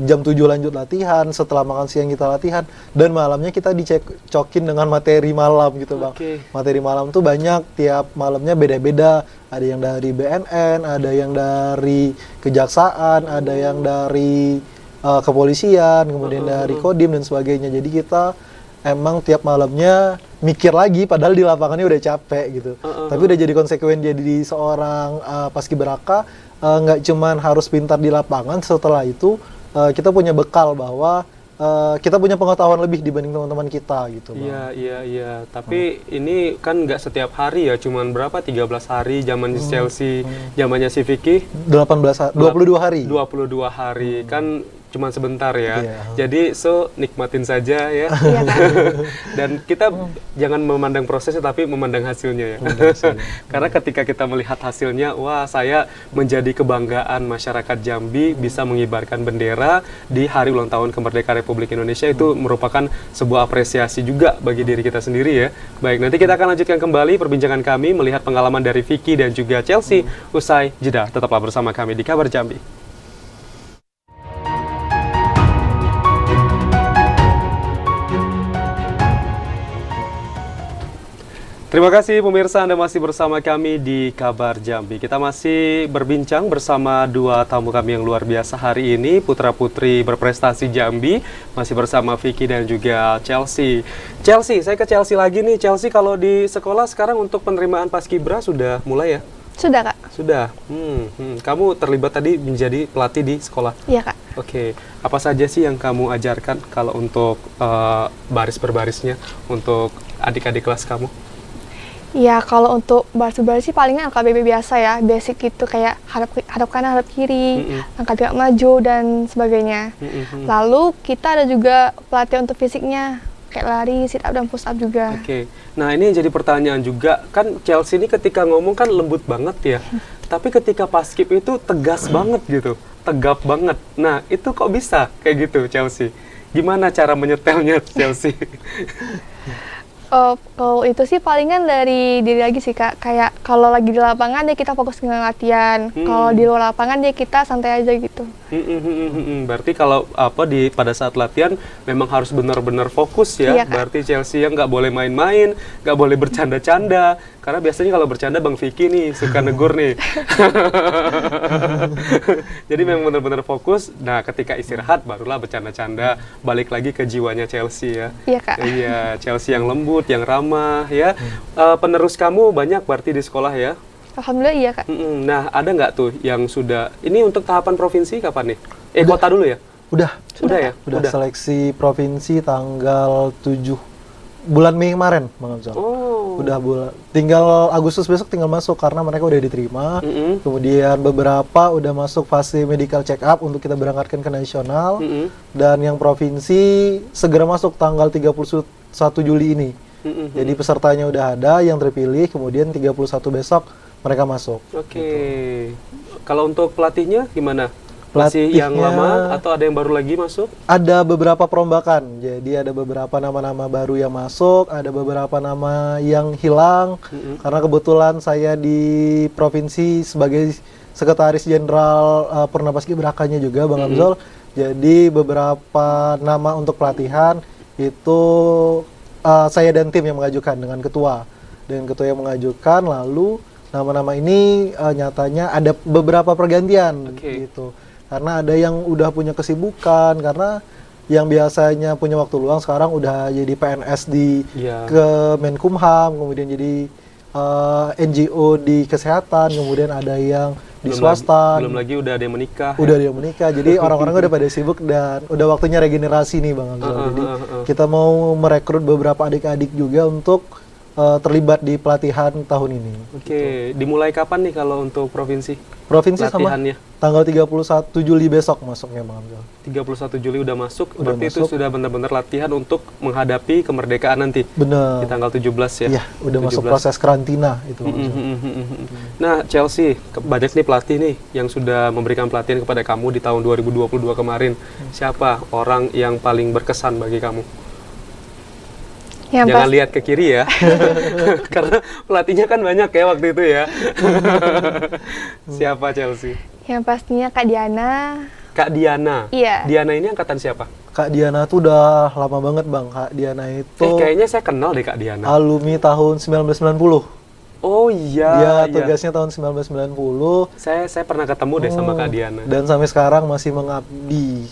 jam 7 lanjut latihan, setelah makan siang kita latihan, dan malamnya kita dicokin dengan materi malam gitu Bang. Oke. Materi malam tuh banyak, tiap malamnya beda-beda, ada yang dari BNN, ada yang dari kejaksaan, ada yang dari kepolisian, kemudian dari Kodim dan sebagainya. Jadi kita emang tiap malamnya mikir lagi, padahal di lapangannya udah capek gitu. Tapi udah jadi konsekuen jadi seorang paskibraka, nggak cuman harus pintar di lapangan, setelah itu kita punya bekal bahwa kita punya pengetahuan lebih dibanding teman-teman kita gitu Bang. Iya. Tapi ini kan nggak setiap hari ya, cuman berapa? 13 hari zaman Chelsea, zamannya si Vicky 22 hari. 22 hari kan cuman sebentar ya. Iya. Jadi nikmatin saja ya. Iya, Kak. Dan kita jangan memandang prosesnya tapi memandang hasilnya ya. Karena ketika kita melihat hasilnya, wah saya menjadi kebanggaan masyarakat Jambi bisa mengibarkan bendera di hari ulang tahun kemerdekaan Republik Indonesia, itu merupakan sebuah apresiasi juga bagi diri kita sendiri ya. Baik, nanti kita akan lanjutkan kembali perbincangan kami melihat pengalaman dari Vicky dan juga Chelsea usai jeda. Tetaplah bersama kami di Kabar Jambi. Terima kasih pemirsa, Anda masih bersama kami di Kabar Jambi. Kita masih berbincang bersama dua tamu kami yang luar biasa hari ini, putra-putri berprestasi Jambi, masih bersama Vicky dan juga Chelsea. Chelsea, saya ke Chelsea lagi nih. Chelsea, kalau di sekolah sekarang untuk penerimaan Paskibra sudah mulai ya? Sudah, Kak. Sudah. Kamu terlibat tadi menjadi pelatih di sekolah? Iya, Kak. Oke, apa saja sih yang kamu ajarkan kalau untuk baris per barisnya untuk adik-adik kelas kamu? Ya, kalau untuk baris-baris sih palingan LKBB biasa ya, basic gitu kayak hadap kanan, hadap kiri, angkat tegak maju dan sebagainya. Lalu kita ada juga pelatihan untuk fisiknya, kayak lari, sit up dan push up juga. Oke. Nah, ini yang jadi pertanyaan juga, kan Chelsea ini ketika ngomong kan lembut banget ya. Tapi ketika paskib itu tegas banget gitu, tegap banget. Nah, itu kok bisa kayak gitu Chelsea? Gimana cara menyetelnya Chelsea? Kalau itu sih palingan dari diri lagi sih Kak, kayak kalau lagi di lapangan ya kita fokus dengan latihan, kalau di luar lapangan ya kita santai aja gitu. Berarti kalau pada saat latihan memang harus benar-benar fokus ya. Iya, Kak. Berarti Chelsea yang nggak boleh main-main, nggak boleh bercanda-canda. Karena biasanya kalau bercanda Bang Vicky nih suka negur nih. Jadi memang benar-benar fokus. Nah, ketika istirahat barulah bercanda-canda, balik lagi ke jiwanya Chelsea ya. Iya, Kak. Iya, Chelsea yang lembut, yang ramah ya. Penerus kamu banyak berarti di sekolah ya. Alhamdulillah iya Kak. Nah, ada nggak tuh yang sudah, ini untuk tahapan provinsi kapan nih? Kota dulu ya? Udah Ya? Udah seleksi provinsi tanggal 7 bulan Mei kemarin, Bang Amzal. Oh. Udah tinggal Agustus besok tinggal masuk karena mereka udah diterima. Kemudian beberapa udah masuk fase medical check up untuk kita berangkatkan ke nasional. Dan yang provinsi segera masuk tanggal 31 Juli ini. Jadi pesertanya udah ada yang terpilih, kemudian 31 besok mereka masuk. Oke. Kalau untuk pelatihnya gimana? Masih yang lama atau ada yang baru lagi masuk? Ada beberapa perombakan, jadi ada beberapa nama-nama baru yang masuk, ada beberapa nama yang hilang, karena kebetulan saya di provinsi sebagai Sekretaris Jenderal Purna Paskibrakanya juga, Bang Amzal. Jadi beberapa nama untuk pelatihan itu saya dan tim yang mengajukan dengan ketua. Dan ketua yang mengajukan, lalu nama-nama ini nyatanya ada beberapa pergantian gitu. Karena ada yang udah punya kesibukan, karena yang biasanya punya waktu luang sekarang udah jadi PNS di Iya. Kemenkumham, kemudian jadi NGO di kesehatan, kemudian ada yang di swasta. Belum lagi udah ada yang menikah. Udah dia menikah, jadi orang-orang udah pada sibuk dan udah waktunya regenerasi nih Bang Amzal. Jadi kita mau merekrut beberapa adik-adik juga untuk terlibat di pelatihan tahun ini. Oke, dimulai kapan nih kalau untuk provinsi? Provinsi sama Latihannya? tanggal 31 Juli besok masuknya Bang Amzal. 31 Juli udah masuk, Udah berarti itu masuk. sudah benar-benar latihan untuk menghadapi kemerdekaan nanti Bener. di tanggal 17 ya. Iya, udah masuk 17. proses karantina itu Bang Amzal. Nah, Chelsea, banyak nih pelatih nih yang sudah memberikan pelatihan kepada kamu di tahun 2022 kemarin. Siapa orang yang paling berkesan bagi kamu? Yang Jangan pas- lihat ke kiri ya, karena pelatihnya kan banyak ya waktu itu ya. Siapa Chelsea? yang pastinya Kak Diana. Kak Diana. Iya. Diana ini angkatan siapa? Kak Diana tuh udah lama banget Bang. Kak Diana itu Kayaknya saya kenal deh Kak Diana. alumni tahun 1990. Oh iya. Dia iya. tugasnya tahun 1990. Saya pernah ketemu deh sama Kak Diana. Dan sampai sekarang masih mengabdi.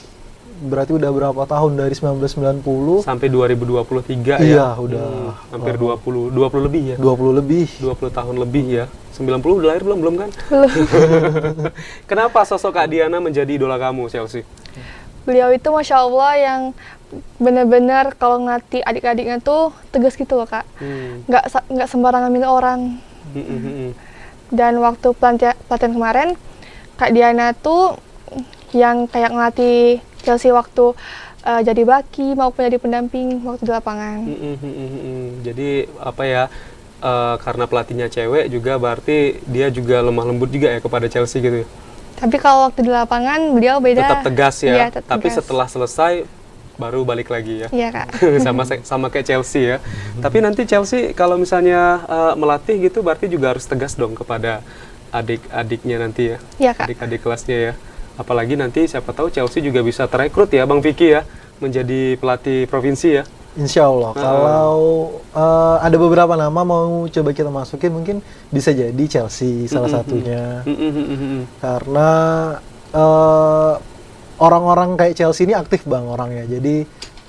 Berarti udah berapa tahun dari 1990? Sampai 2023 Iya, ya. udah. Hampir 20 lebih ya. 20 lebih. 20 tahun lebih ya. 90 udah lahir belum kan? Kenapa sosok Kak Diana menjadi idola kamu, Chelsea? Beliau itu Masya Allah yang benar-benar kalau ngelatih adik-adiknya tuh tegas gitu loh Kak. Nggak sembarangan milih orang. Dan waktu pelatihan kemarin, Kak Diana tuh yang kayak ngelatih Chelsea waktu jadi baki maupun jadi pendamping waktu di lapangan. Jadi apa ya? Karena pelatihnya cewek juga berarti dia juga lemah lembut juga ya kepada Chelsea gitu. Tapi kalau waktu di lapangan beliau beda. Tetap tegas ya. Iya, tetap Tapi tegas. setelah selesai baru balik lagi ya. Iya Kak. sama kayak Chelsea ya. Tapi nanti Chelsea kalau misalnya melatih gitu berarti juga harus tegas dong kepada adik-adiknya nanti ya. Iya Kak. Adik-adik kelasnya ya. Apalagi nanti siapa tahu Chelsea juga bisa terekrut ya Bang Vicky ya menjadi pelatih provinsi ya. Insya Allah. Kalau ada beberapa nama mau coba kita masukin, mungkin bisa jadi Chelsea salah satunya. Karena orang-orang kayak Chelsea ini aktif Bang orangnya. Jadi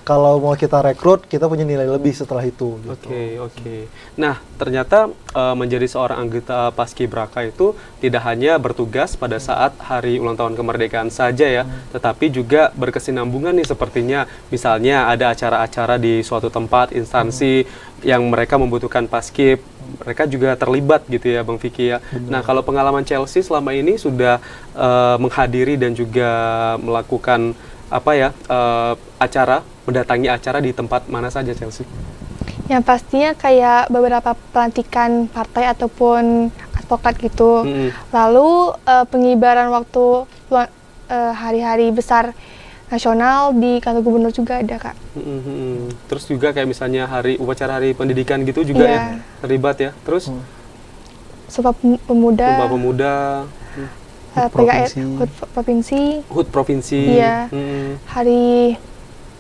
kalau mau kita rekrut, kita punya nilai lebih setelah itu. Gitu. Oke. Nah, ternyata menjadi seorang anggota Paskibraka itu tidak hanya bertugas pada saat hari ulang tahun kemerdekaan saja ya, tetapi juga berkesinambungan nih sepertinya. Misalnya ada acara-acara di suatu tempat, instansi yang mereka membutuhkan paskib, mereka juga terlibat gitu ya Bang Vicky ya. Nah, kalau pengalaman Chelsea selama ini sudah menghadiri dan juga melakukan mendatangi acara di tempat mana saja Chelsea? Yang pastinya kayak beberapa pelantikan partai ataupun advokat gitu. Lalu pengibaran waktu hari-hari besar nasional di kantor gubernur juga ada Kak. Terus juga kayak misalnya upacara hari pendidikan gitu juga ya terlibat ya. Terus Sumpah Pemuda, Sumpah Pemuda, PKR, HUT HUT provinsi. Iya. Hari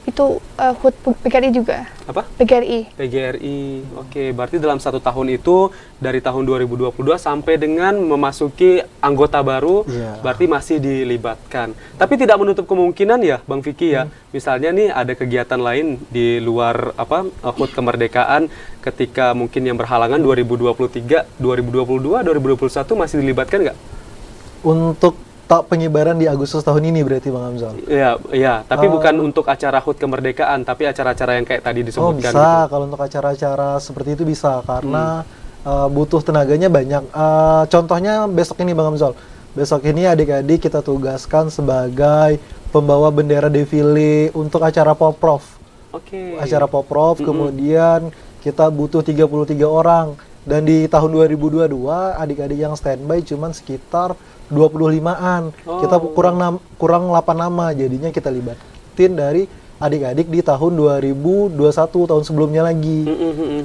itu HUT PGRI juga. Apa? PGRI. PGRI. Oke, berarti dalam 1 tahun itu dari tahun 2022 sampai dengan memasuki anggota baru, berarti masih dilibatkan. Tapi tidak menutup kemungkinan ya, Bang Vicky ya. Misalnya nih ada kegiatan lain di luar HUT kemerdekaan ketika mungkin yang berhalangan 2023, 2022, 2021 masih dilibatkan nggak? Untuk pengibaran di Agustus tahun ini berarti Bang Amzal? Iya, tapi bukan untuk acara HUT kemerdekaan, tapi acara-acara yang kayak tadi disebutkan. Bisa, gitu. kalau untuk acara-acara seperti itu bisa, karena butuh tenaganya banyak. Contohnya besok ini Bang Amzal, besok ini adik-adik kita tugaskan sebagai pembawa bendera defile untuk acara Poprov. Acara Poprov, kemudian kita butuh 33 orang. Dan di tahun 2022 adik-adik yang standby cuman sekitar 25-an. Kita kurang 8 nama, jadinya kita libatin dari adik-adik di tahun 2021, tahun sebelumnya lagi.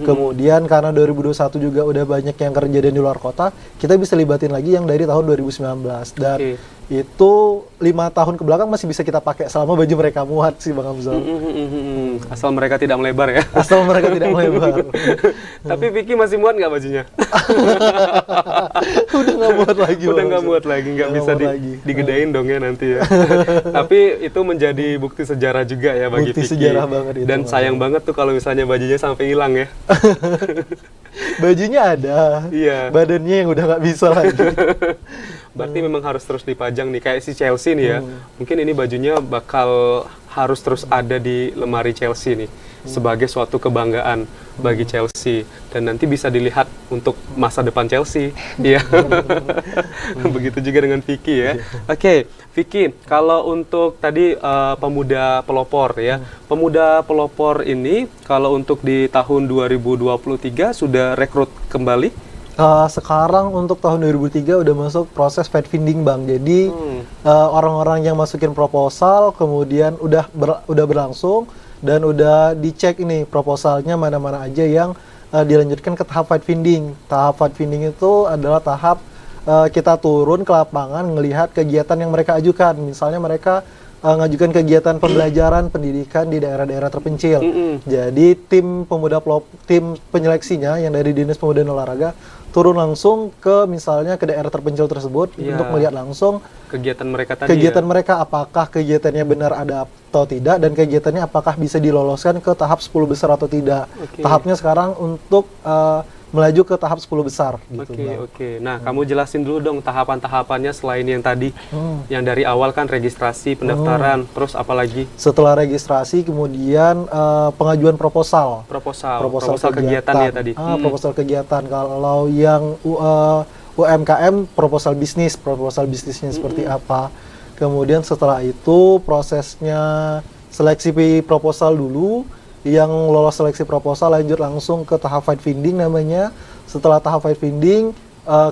Kemudian karena 2021 juga udah banyak yang kerja dan di luar kota, kita bisa libatin lagi yang dari tahun 2019. Dan itu 5 tahun ke belakang masih bisa kita pakai selama baju mereka muat sih Bang Hamzah. Asal mereka tidak melebar ya. Asal mereka tidak melebar. Tapi Vicky masih muat nggak bajunya? Udah nggak muat lagi. Udah Bang nggak Hamzah. muat lagi, nggak Nggak bisa muat lagi. digedein dong ya nanti ya. Tapi itu menjadi bukti sejarah juga ya bagi Bukti Vicky. sejarah banget itu, Dan Bang sayang banget tuh kalau misalnya bajunya sampai hilang ya. Bajunya ada, Iya. badannya yang udah nggak bisa lagi. Berarti memang harus terus dipajang nih, kayak si Chelsea nih ya. Mungkin ini bajunya bakal harus terus ada di lemari Chelsea nih, sebagai suatu kebanggaan bagi Chelsea. Dan nanti bisa dilihat untuk masa depan Chelsea. Iya. Begitu juga dengan Vicky ya. Oke, Vicky, kalau untuk tadi pemuda pelopor ya. Pemuda pelopor ini kalau untuk di tahun 2023 sudah rekrut kembali? Sekarang untuk tahun 2003 udah masuk proses fed finding Bang. Jadi orang-orang yang masukin proposal kemudian udah berlangsung dan udah dicek ini proposalnya mana-mana aja yang dilanjutkan ke tahap fed finding. Tahap fed finding itu adalah tahap kita turun ke lapangan ngelihat kegiatan yang mereka ajukan. Misalnya mereka ngajukan kegiatan pembelajaran pendidikan di daerah-daerah terpencil. Jadi tim penyeleksinya yang dari Dinas Pemuda dan Olahraga turun langsung ke misalnya ke daerah terpencil tersebut untuk melihat langsung kegiatan mereka tadi. Kegiatan mereka apakah kegiatannya benar ada atau tidak dan kegiatannya apakah bisa diloloskan ke tahap 10 besar atau tidak. Tahapnya sekarang untuk melaju ke tahap 10 besar gitu. Oke. Nah, kamu jelasin dulu dong tahapan-tahapannya selain yang tadi. Yang dari awal kan registrasi, pendaftaran, terus apa lagi? Setelah registrasi kemudian pengajuan proposal. Proposal kegiatan ya tadi. Proposal kegiatan. Kalau yang UMKM proposal bisnisnya seperti apa. Kemudian setelah itu prosesnya seleksi proposal dulu. Yang lolos seleksi proposal lanjut langsung ke tahap fed finding namanya. Setelah tahap fed finding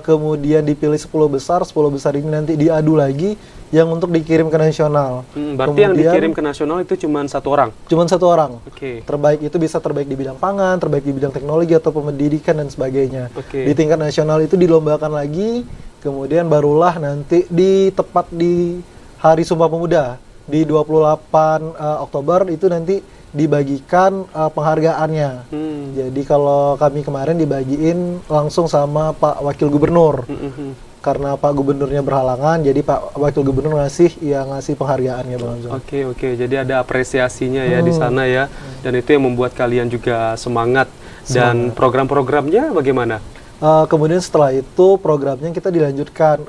kemudian dipilih 10 besar. 10 besar ini nanti diadu lagi yang untuk dikirim ke nasional. Berarti yang dikirim ke nasional itu cuma satu orang? Cuma satu orang. Oke. Terbaik itu bisa terbaik di bidang pangan, terbaik di bidang teknologi atau pendidikan dan sebagainya. Di tingkat nasional itu dilombakan lagi, kemudian barulah nanti tepat di Hari Sumpah Pemuda di 28 Oktober itu nanti dibagikan penghargaannya. Jadi kalau kami kemarin dibagiin langsung sama Pak Wakil Gubernur. Karena Pak Gubernurnya berhalangan, jadi Pak Wakil Gubernur ngasih penghargaannya Bang Hamzah. Oke. Jadi ada apresiasinya ya di sana ya. Dan itu yang membuat kalian juga semangat. Dan program-programnya bagaimana? Kemudian setelah itu programnya kita dilanjutkan.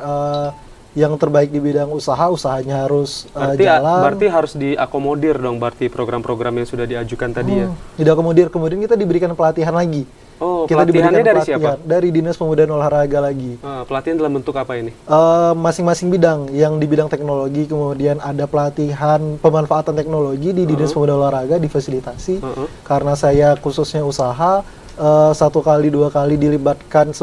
Yang terbaik di bidang usahanya harus jalan. Berarti harus diakomodir dong, berarti program-program yang sudah diajukan tadi ya? Diakomodir, kemudian kita diberikan pelatihan lagi. Kita pelatihannya dari siapa? Dari Dinas Pemuda dan Olahraga lagi. Pelatihan dalam bentuk apa ini? Masing-masing bidang, yang di bidang teknologi, kemudian ada pelatihan pemanfaatan teknologi di Dinas Pemuda dan Olahraga, difasilitasi. Karena saya khususnya usaha, 1 kali 2 kali dilibatkan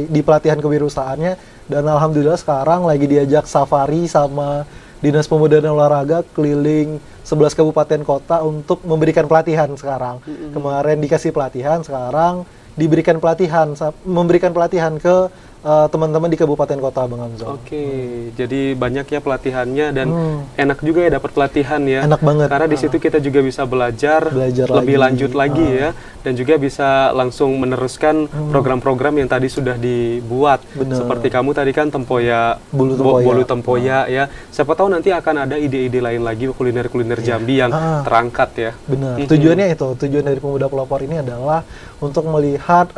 di pelatihan kewirausahaannya. Dan alhamdulillah sekarang lagi diajak safari sama Dinas Pemuda dan Olahraga keliling 11 kabupaten kota untuk memberikan pelatihan sekarang. Kemarin dikasih pelatihan, sekarang memberikan pelatihan ke teman-teman di kabupaten kota Bang Hamzah. Jadi banyak ya pelatihannya dan enak juga ya dapat pelatihan ya. Enak banget. Karena di situ kita juga bisa belajar lebih lanjut lagi ya, dan juga bisa langsung meneruskan program-program yang tadi sudah dibuat. Seperti kamu tadi kan Bolu Tempoyak ya. Siapa tahu nanti akan ada ide-ide lain lagi kuliner-kuliner Jambi yang terangkat ya. Benar. Tujuan dari Pemuda Pelopor ini adalah untuk melihat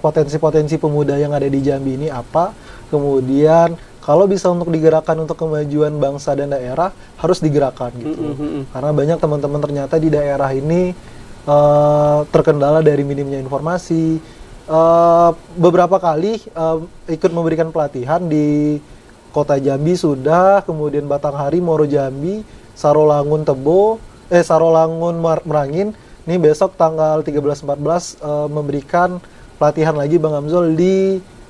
potensi-potensi pemuda yang ada di Jambi ini apa, kemudian kalau bisa untuk digerakkan untuk kemajuan bangsa dan daerah harus digerakkan gitu. Karena banyak teman-teman ternyata di daerah ini terkendala dari minimnya informasi. Beberapa kali ikut memberikan pelatihan di Kota Jambi sudah, kemudian Batanghari, Moro Jambi, Sarolangun Merangin. Ini besok tanggal 13-14 memberikan pelatihan lagi Bang Hamzul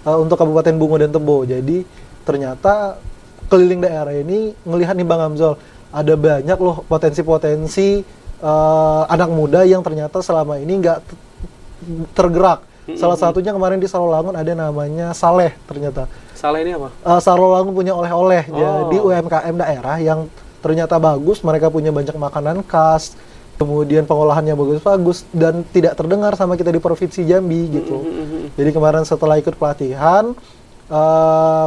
untuk Kabupaten Bungo dan Tebo. Jadi ternyata keliling daerah ini ngelihat nih Bang Hamzul, ada banyak loh potensi-potensi anak muda yang ternyata selama ini nggak tergerak. Salah satunya kemarin di Sarolangun ada namanya Saleh ternyata. Saleh ini apa? Sarolangun punya oleh-oleh. Oh. Jadi UMKM daerah yang ternyata bagus, mereka punya banyak makanan khas, kemudian pengolahannya bagus-bagus dan tidak terdengar sama kita di Provinsi Jambi gitu. Jadi kemarin setelah ikut pelatihan,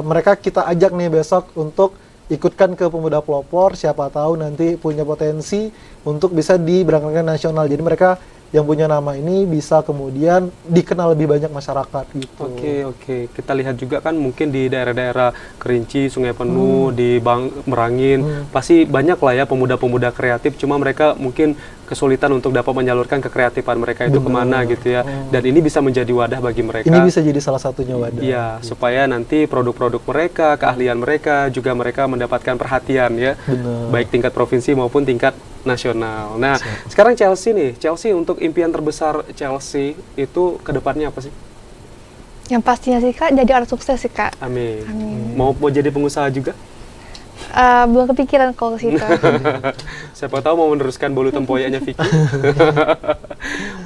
mereka kita ajak nih besok untuk ikutkan ke Pemuda Pelopor, siapa tahu nanti punya potensi untuk bisa diberangkatkan nasional. Jadi mereka yang punya nama ini bisa kemudian dikenal lebih banyak masyarakat gitu. Oke. Kita lihat juga kan mungkin di daerah-daerah Kerinci, Sungai Penuh, di Merangin, pasti banyak lah ya pemuda-pemuda kreatif, cuma mereka mungkin kesulitan untuk dapat menyalurkan kekreatifan mereka itu kemana gitu ya. Dan ini bisa menjadi wadah bagi mereka. Ini bisa jadi salah satunya wadah. Iya, supaya nanti produk-produk mereka, keahlian mereka, juga mereka mendapatkan perhatian ya. Benar. Baik tingkat provinsi maupun tingkat nasional. Nah, sekarang Chelsea nih. Chelsea, untuk impian terbesar Chelsea itu ke depannya apa sih? Yang pastinya sih Kak, jadi orang sukses sih Kak. Amin. Mau jadi pengusaha juga? Belum kepikiran kalau ke situ. Siapa tahu mau meneruskan bolu tempoyaknya Vicky.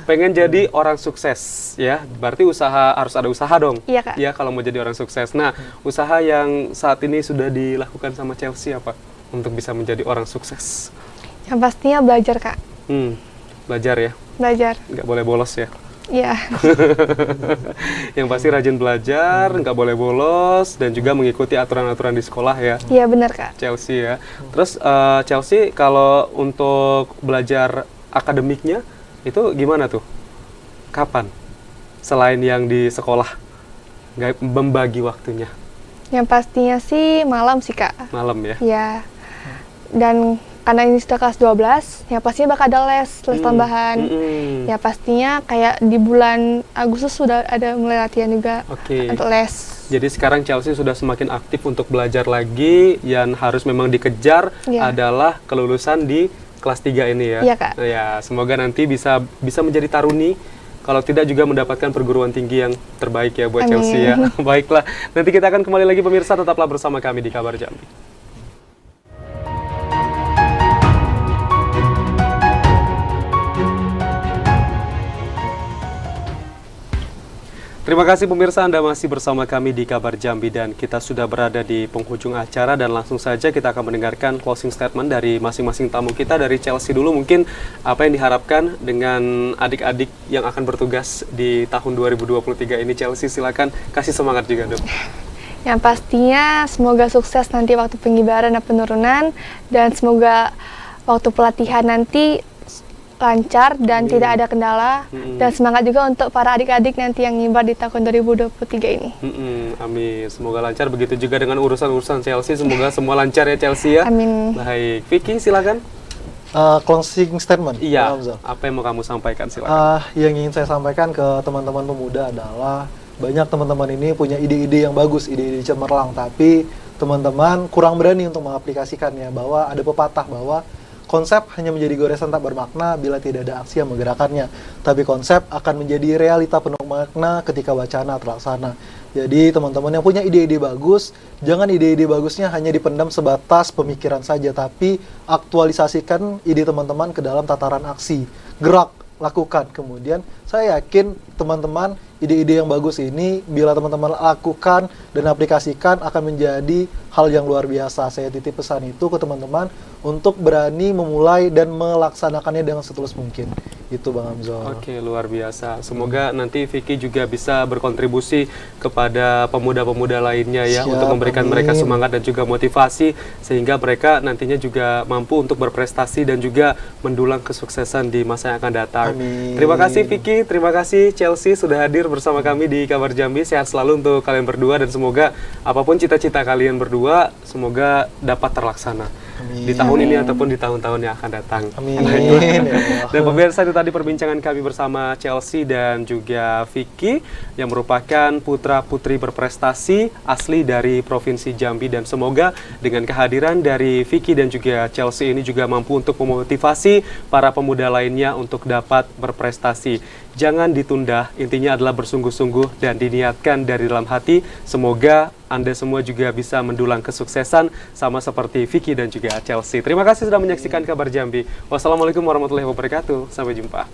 Pengen jadi orang sukses ya, berarti harus ada usaha dong. Iya Kak. Ya, kalau mau jadi orang sukses. Nah, usaha yang saat ini sudah dilakukan sama Chelsea apa untuk bisa menjadi orang sukses? Yang pastinya belajar Kak. Belajar ya, Belajar. nggak boleh bolos ya. Iya. Yang pasti rajin belajar, nggak boleh bolos, dan juga mengikuti aturan-aturan di sekolah ya. Iya benar Kak. Chelsea ya. Terus Chelsea kalau untuk belajar akademiknya itu gimana tuh? Kapan? Selain yang di sekolah, nggak membagi waktunya? Yang pastinya sih malam sih Kak. Malam ya? Iya. Dan karena ini sudah kelas 12, ya pastinya bakal ada les tambahan. Ya pastinya kayak di bulan Agustus sudah ada mulai latihan juga untuk les. Jadi sekarang Chelsea sudah semakin aktif untuk belajar lagi, yang harus memang dikejar adalah kelulusan di kelas 3 ini ya. Iya Kak. Ya, semoga nanti bisa menjadi taruni, kalau tidak juga mendapatkan perguruan tinggi yang terbaik ya buat Chelsea ya. Baiklah, nanti kita akan kembali lagi pemirsa, tetaplah bersama kami di Kabar Jambi. Terima kasih pemirsa, Anda masih bersama kami di Kabar Jambi dan kita sudah berada di penghujung acara dan langsung saja kita akan mendengarkan closing statement dari masing-masing tamu kita. Dari Chelsea dulu, mungkin apa yang diharapkan dengan adik-adik yang akan bertugas di tahun 2023 ini. Chelsea, silakan kasih semangat juga dong. Yang pastinya semoga sukses nanti waktu pengibaran dan penurunan, dan semoga waktu pelatihan nanti lancar dan tidak ada kendala, dan semangat juga untuk para adik-adik nanti yang ngibar di tahun 2023 ini. Amin, semoga lancar, begitu juga dengan urusan-urusan Chelsea, semoga semua lancar ya Chelsea ya. Amin. Baik, Vicky silakan. Closing statement. Iya, apa yang mau kamu sampaikan silakan. Yang ingin saya sampaikan ke teman-teman pemuda adalah banyak teman-teman ini punya ide-ide yang bagus, ide-ide cemerlang, tapi teman-teman kurang berani untuk mengaplikasikannya. Bahwa ada pepatah bahwa konsep hanya menjadi goresan tak bermakna bila tidak ada aksi yang menggerakkannya. Tapi konsep akan menjadi realita penuh makna ketika wacana terlaksana. Jadi teman-teman yang punya ide-ide bagus, jangan ide-ide bagusnya hanya dipendam sebatas pemikiran saja, tapi aktualisasikan ide teman-teman ke dalam tataran aksi. Gerak, lakukan. Kemudian saya yakin teman-teman ide-ide yang bagus ini bila teman-teman lakukan dan aplikasikan akan menjadi hal yang luar biasa. Saya titip pesan itu ke teman-teman untuk berani memulai dan melaksanakannya dengan setulus mungkin. Itu Bang Hamzah. Oke, luar biasa. Semoga nanti Vicky juga bisa berkontribusi kepada pemuda-pemuda lainnya ya. Siap, untuk memberikan mereka semangat dan juga motivasi sehingga mereka nantinya juga mampu untuk berprestasi dan juga mendulang kesuksesan di masa yang akan datang. Amin. Terima kasih Vicky, terima kasih Chelsea sudah hadir bersama kami di Kabar Jambi. Sehat selalu untuk kalian berdua dan semoga apapun cita-cita kalian berdua semoga dapat terlaksana. Amin. Di tahun ini ataupun di tahun-tahun yang akan datang. Amin. Dan pemirsa, itu tadi perbincangan kami bersama Chelsea dan juga Vicky yang merupakan putra-putri berprestasi asli dari Provinsi Jambi, dan semoga dengan kehadiran dari Vicky dan juga Chelsea ini juga mampu untuk memotivasi para pemuda lainnya untuk dapat berprestasi. Jangan ditunda, intinya adalah bersungguh-sungguh dan diniatkan dari dalam hati. Semoga Anda semua juga bisa mendulang kesuksesan sama seperti Vicky dan juga Chelsea. Terima kasih sudah menyaksikan Kabar Jambi. Wassalamualaikum warahmatullahi wabarakatuh. Sampai jumpa.